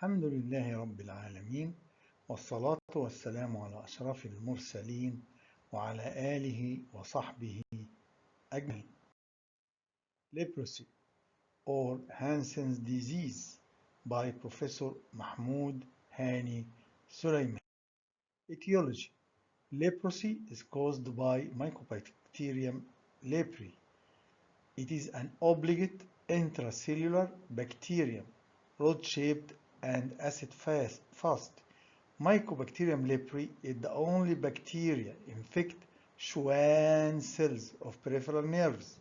الحمد لله رب العالمين، والصلاة والسلام على أشرف المرسلين وعلى آله وصحبه أجمعين. Leprosy or Hansen's disease by Professor Mahmoud Hani Sulaiman. Etiology. Leprosy is caused by Mycobacterium leprae. It is an obligate intracellular bacterium, rod-shaped and acid-fast. Mycobacterium leprae is the only bacteria infect Schwann cells of peripheral nerves,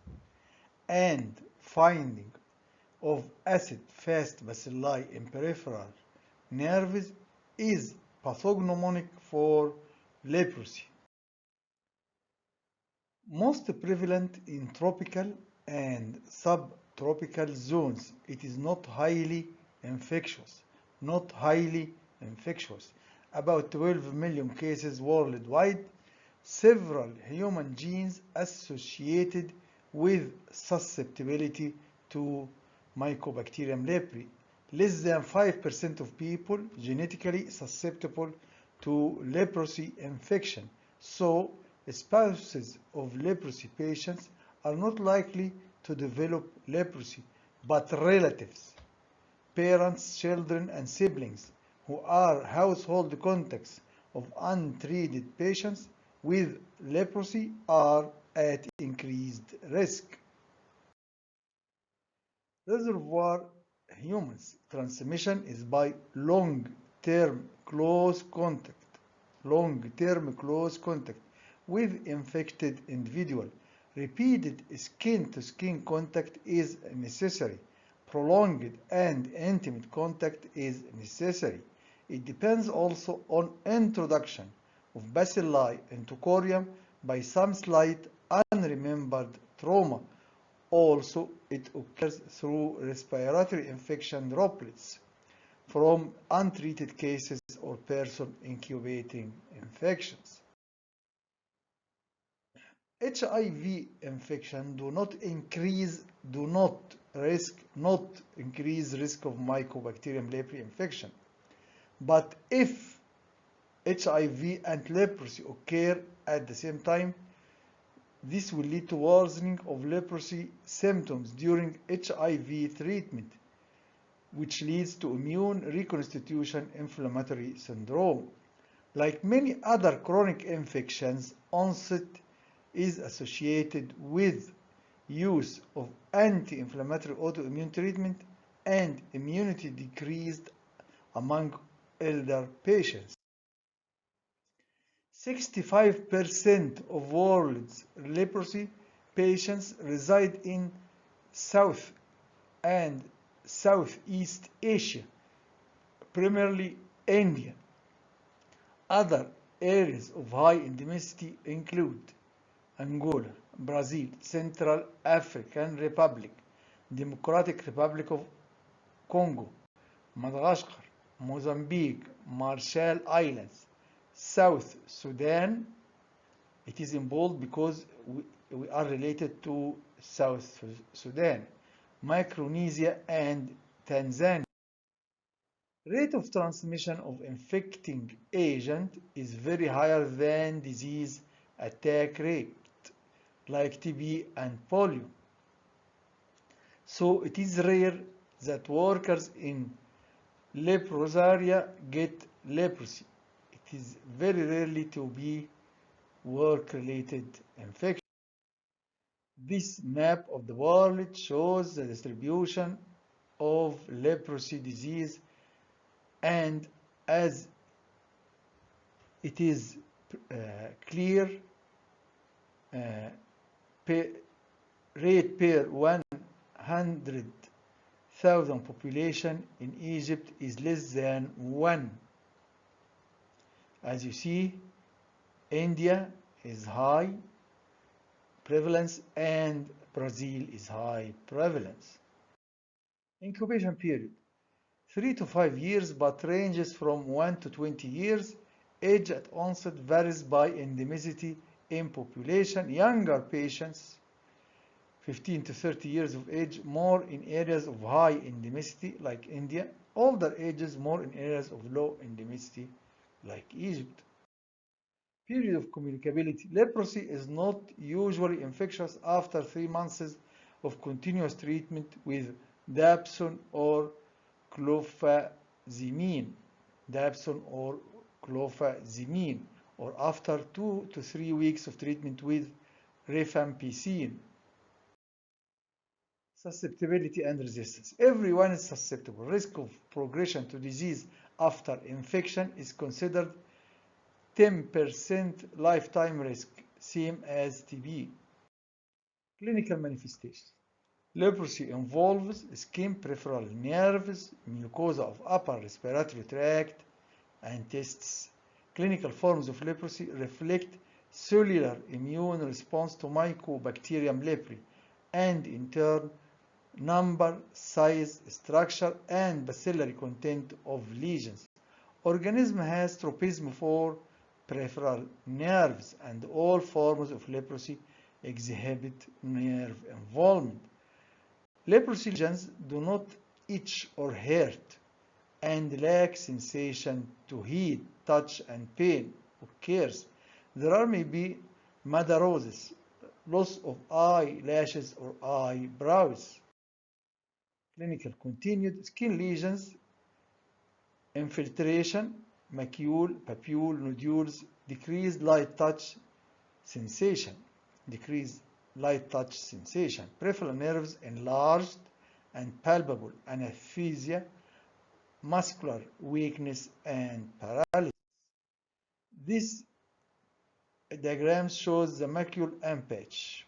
and finding of acid-fast bacilli in peripheral nerves is pathognomonic for leprosy. Most prevalent in tropical and subtropical zones. It is not highly infectious. About 12 million cases worldwide. Several human genes associated with susceptibility to Mycobacterium leprae. Less than 5% of people genetically susceptible to leprosy infection. So, spouses of leprosy patients are not likely to develop leprosy, but relatives, parents, children, and siblings who are household contacts of untreated patients with leprosy are at increased risk. Reservoir humans transmission is by long-term close contact with infected individual. Repeated skin-to-skin contact is necessary. Prolonged and intimate contact is necessary. It depends also on introduction of bacilli into corium by some slight unremembered trauma. Also, it occurs through respiratory infection droplets from untreated cases or person incubating infections. HIV infection do not increase risk of Mycobacterium leprae infection. But if HIV and leprosy occur at the same time, this will lead to worsening of leprosy symptoms during HIV treatment, which leads to immune reconstitution inflammatory syndrome. Like many other chronic infections, onset is associated with use of anti-inflammatory autoimmune treatment and immunity decreased among elder patients. 65% of world's leprosy patients reside in South and Southeast Asia, primarily India. Other areas of high endemicity include Angola, Brazil, Central African Republic, Democratic Republic of Congo, Madagascar, Mozambique, Marshall Islands, South Sudan. It is in bold because we are related to South Sudan, Micronesia, and Tanzania. Rate of transmission of infecting agent is very higher than disease attack rate, like TB and polio. So it is rare that workers in leprosaria get leprosy. It is very rarely to be work-related infection. This map of the world shows the distribution of leprosy disease, and as it is clear, rate per 100,000 population in Egypt is less than 1. As you see, India is high prevalence and Brazil is high prevalence. Incubation period 3 to 5 years, but ranges from 1 to 20 years. Age at onset varies by endemicity in population. Younger patients 15 to 30 years of age, more in areas of high endemicity like India. Older ages, more in areas of low endemicity like Egypt. Period of communicability. Leprosy is not usually infectious after 3 months of continuous treatment with dapsone or clofazimine, or after 2 to 3 weeks of treatment with rifampicin. Susceptibility and resistance. Everyone is susceptible. Risk of progression to disease after infection is considered 10% lifetime risk, same as TB. Clinical manifestations. Leprosy involves skin, peripheral nerves, mucosa of upper respiratory tract, and testes. Clinical forms of leprosy reflect cellular immune response to Mycobacterium leprae, and in turn, number, size, structure, and bacillary content of lesions. Organism has tropism for peripheral nerves, and all forms of leprosy exhibit nerve involvement. Leprosy lesions do not itch or hurt and lack sensation to heat, touch, and pain occurs. There may be madarosis, loss of eyelashes or eyebrows. Clinical continued skin lesions, infiltration, macule, papule, nodules, decreased light touch sensation, peripheral nerves enlarged and palpable, anesthesia, muscular weakness, and paralysis. This diagram shows the macule and patch.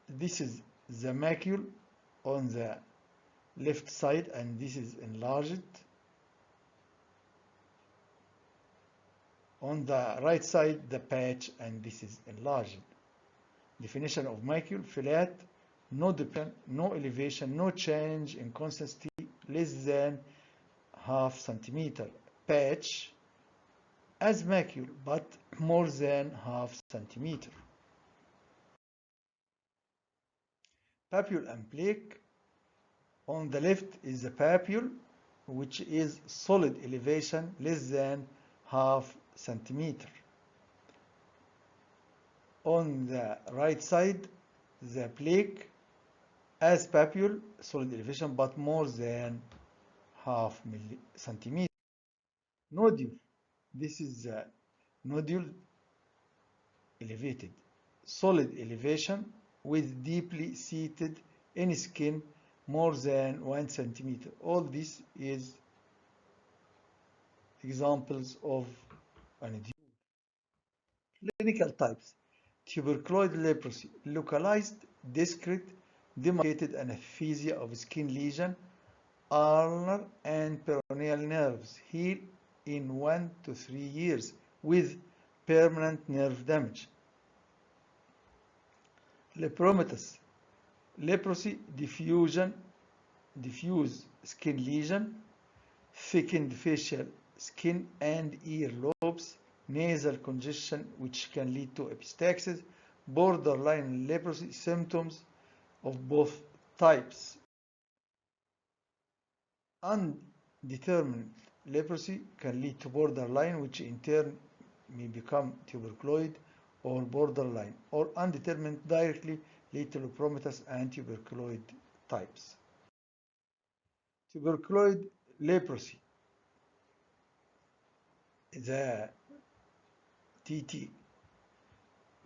This is the macule on the left side, and this is enlarged. On the right side, the patch, and this is enlarged. Definition of macule: flat, no depression, no elevation, no change in consistency, less than half centimeter. Patch, as macule, but more than half centimeter. Papule and plaque. On the left is the papule, which is solid elevation less than half centimeter. On the right side, the plaque, as papule, solid elevation, but more than half centimeter. Nodule. This is the nodule, elevated, solid elevation with deeply seated in skin, more than 1 centimeter. All this is examples of a nodule. Clinical types. Tuberculoid leprosy, localized, discrete, demarcated anesthesia of skin lesion, ulnar and peroneal nerves, heal in 1 to 3 years with permanent nerve damage. Lepromatous leprosy, diffuse skin lesion, thickened facial skin and ear lobes, nasal congestion which can lead to epistaxis, borderline leprosy, symptoms of both types. Undeterminate leprosy can lead to borderline, which in turn may become tuberculoid or borderline, or undeterminate directly lead to lepromatous and tuberculoid types. Tuberculoid leprosy, the TT.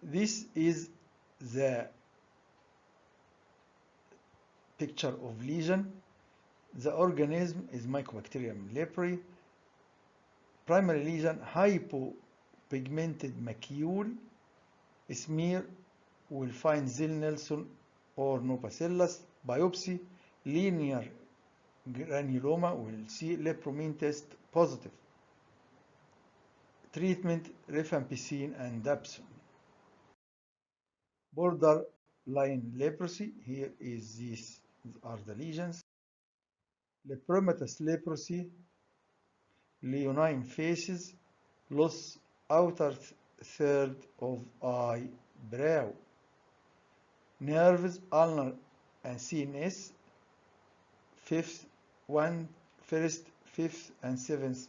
This is the picture of lesion. The organism is Mycobacterium leprae. Primary lesion, hypopigmented macule. Smear will find Zell-Nelson or no bacillus. Biopsy, linear granuloma, will see lepromine test positive. Treatment, rifampicin and dapsone. Borderline leprosy, here is these are the lesions. Lepromatous leprosy, leonine faces, loss outer third of eyebrow. nerves, ulnar and CNS, first, fifth, and seventh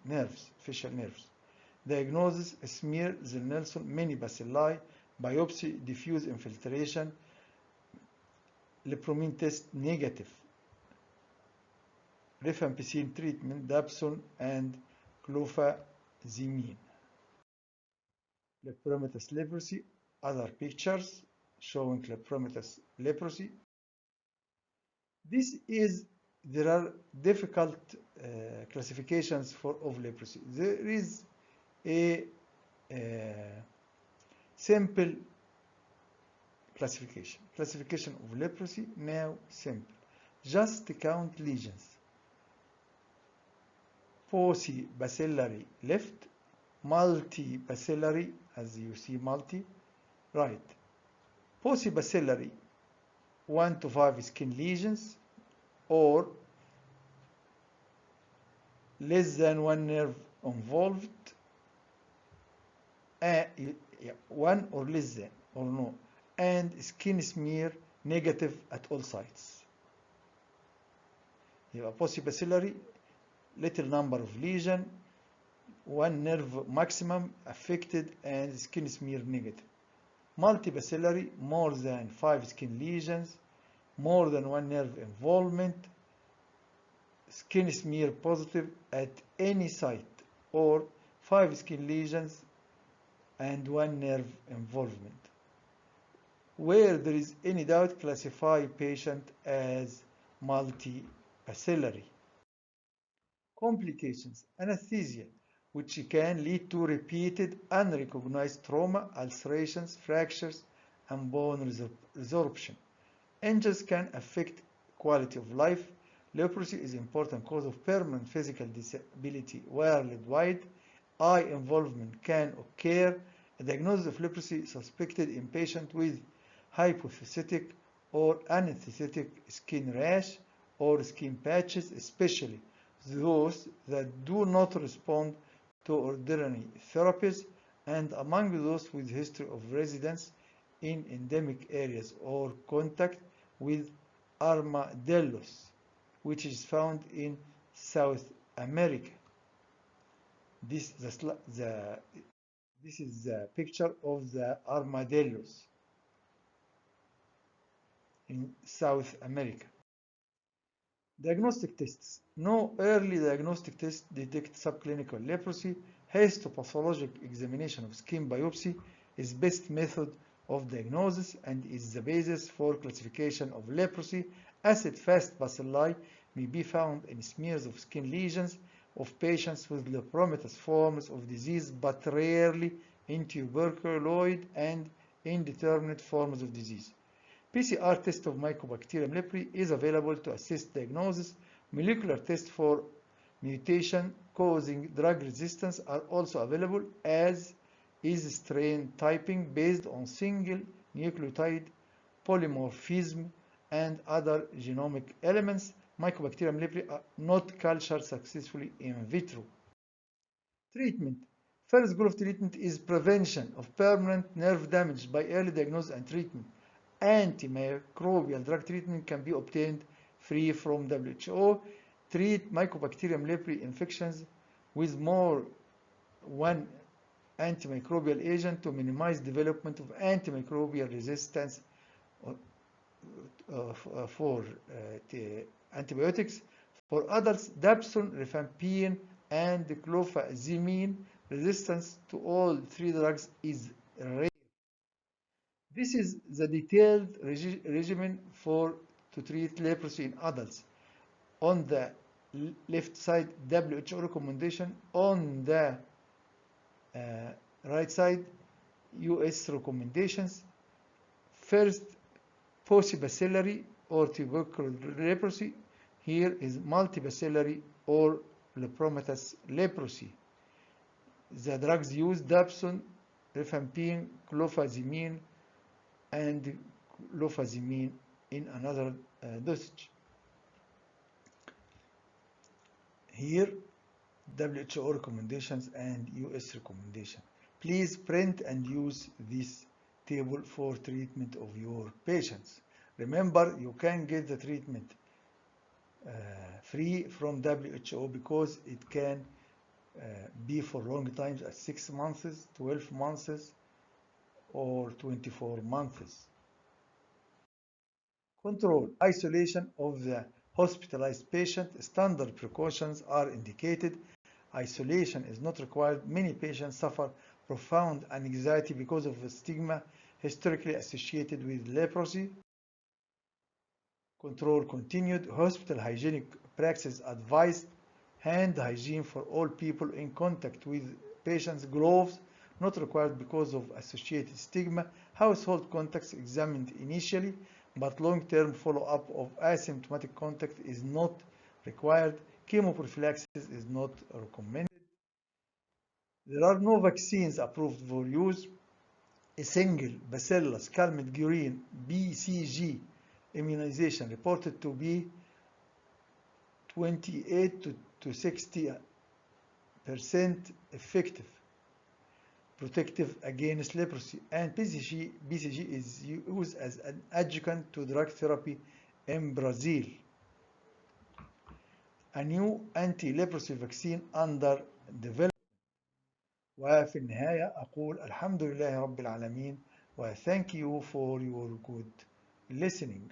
nerves, facial nerves. Diagnosis: smear, Zell-Nelson, many bacilli, biopsy, diffuse infiltration, lepromin test negative, rifampicin treatment, dapsone and clofazimine. Lepromatous leprosy, other pictures showing lepromatous leprosy. There are difficult classifications of leprosy. There is a simple classification of leprosy, now simple. Just count lesions. Paucibacillary left, multibacillary, as you see multi, right. Paucibacillary 1 to 5 skin lesions, or less than one nerve involved, one or less than or no, and skin smear negative at all sites. Paucibacillary, little number of lesion, one nerve maximum affected, and skin smear negative. Multibacillary, more than 5 skin lesions, more than one nerve involvement, skin smear positive at any site, or 5 skin lesions and one nerve involvement. Where there is any doubt, classify patient as multibacillary. Complications: anesthesia, which can lead to repeated unrecognized trauma, ulcerations, fractures, and bone resorption. Injuries can affect quality of life. Leprosy is an important cause of permanent physical disability worldwide. Eye involvement can occur. A diagnosis of leprosy suspected in patients with hypothetic or anesthetic skin rash or skin patches, especially those that do not respond to ordinary therapies, and among those with history of residence in endemic areas or contact with armadillos, which is found in South America. This is the picture of the armadillos in South America. Diagnostic tests. No early diagnostic test detects subclinical leprosy. Histopathologic examination of skin biopsy is best method of diagnosis and is the basis for classification of leprosy. Acid-fast bacilli may be found in smears of skin lesions of patients with lepromatous forms of disease, but rarely in tuberculoid and indeterminate forms of disease. PCR test of Mycobacterium leprae is available to assist diagnosis. Molecular tests for mutation causing drug resistance are also available, as is strain typing based on single nucleotide polymorphism and other genomic elements. Mycobacterium leprae are not cultured successfully in vitro. Treatment. First goal of treatment is prevention of permanent nerve damage by early diagnosis and treatment. Antimicrobial drug treatment can be obtained free from WHO. Treat Mycobacterium leprae infections with more one antimicrobial agent to minimize development of antimicrobial resistance for antibiotics. For adults, dapsone, rifampicin, and clofazimine resistance to all three drugs is rare. This is the detailed regimen to treat leprosy in adults. On the left side, WHO recommendation. On the right side, US recommendations. First, paucibacillary or tuberculoid leprosy. Here is multibacillary or lepromatous leprosy. The drugs used: dapsone, rifampicin, clofazimine, and clofazimine in another dosage. Here, WHO recommendations and US recommendation. Please print and use this table for treatment of your patients. Remember, you can get the treatment free from WHO because it can be for long times at 6 months, 12 months, or 24 months. Control. Isolation of the hospitalized patient. Standard precautions are indicated. Isolation is not required. Many patients suffer profound anxiety because of the stigma historically associated with leprosy. Control continued. Hospital hygienic practices advised. Hand hygiene for all people in contact with patients. Gloves not required because of associated stigma. Household contacts examined initially, but long-term follow-up of asymptomatic contact is not required. Chemoprophylaxis is not recommended. There are no vaccines approved for use. A single Bacillus calmette-guerin BCG immunization reported to be 28 to 60% effective, protective against leprosy, and BCG is used as an adjuvant to drug therapy in Brazil. A new anti-leprosy vaccine under development. وفي النهاية أقول الحمد لله رب العالمين و thank you for your good listening.